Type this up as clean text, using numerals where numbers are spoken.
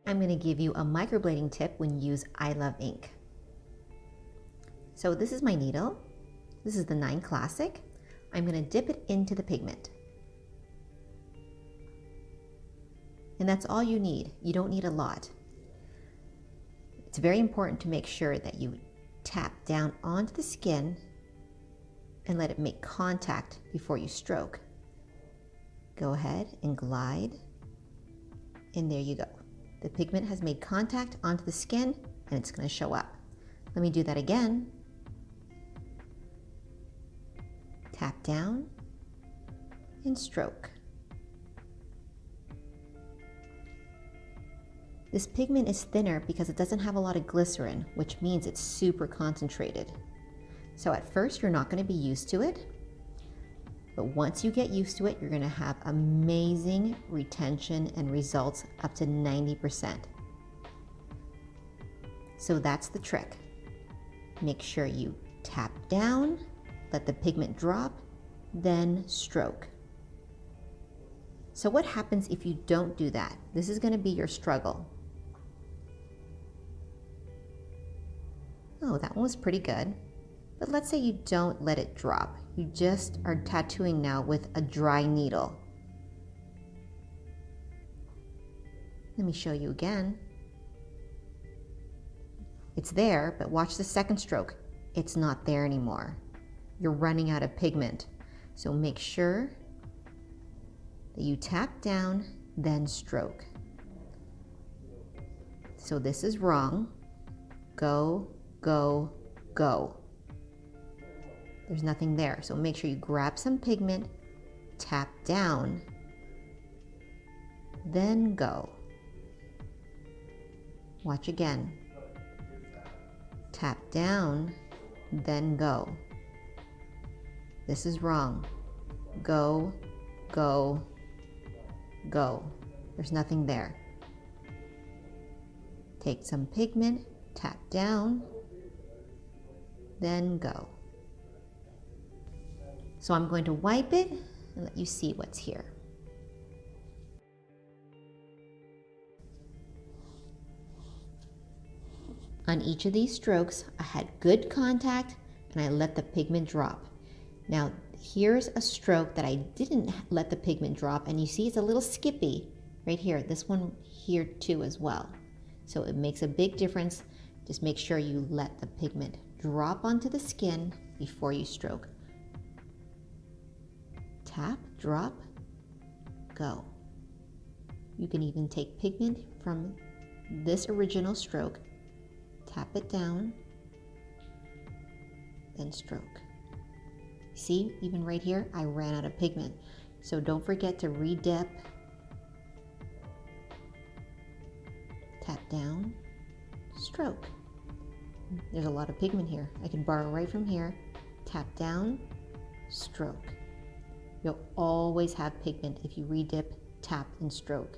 I'm going to give you a microblading tip when you use I Love ink. So this is my needle. This is the 9 Classic. I'm going to dip it into the pigment. And that's all you need. You don't need a lot. It's very important to make sure that you tap down onto the skin and let it make contact before you stroke. Go ahead and glide, and there you go. The pigment has made contact onto the skin and it's going to show up. Let me do that again. Tap down and stroke. This pigment is thinner because it doesn't have a lot of glycerin, which means it's super concentrated. So at first you're not going to be used to it, but once you get used to it, you're going to have amazing retention and results up to 90%. So that's the trick. Make sure you tap down, let the pigment drop, then stroke. So what happens if you don't do that? This is going to be your struggle. Oh, that one was pretty good. But let's say you don't let it drop. You just are tattooing now with a dry needle. Let me show you again. It's there, but watch the second stroke. It's not there anymore. You're running out of pigment. So make sure that you tap down, then stroke. So this is wrong. Go, go, go. There's nothing there. So make sure you grab some pigment, tap down, then go. Watch again. Tap down, then go. This is wrong. Go, go, go. There's nothing there. Take some pigment, tap down, then go. So I'm going to wipe it and let you see what's here. On each of these strokes, I had good contact and I let the pigment drop. Now, here's a stroke that I didn't let the pigment drop, and you see it's a little skippy right here. This one here too as well. So it makes a big difference. Just make sure you let the pigment drop onto the skin before you stroke. Tap, drop, go. You can even take pigment from this original stroke, tap it down, then stroke. See, even right here, I ran out of pigment. So don't forget to re-dip, tap down, stroke. There's a lot of pigment here. I can borrow right from here, tap down, stroke. You'll always have pigment if you re-dip, tap, and stroke.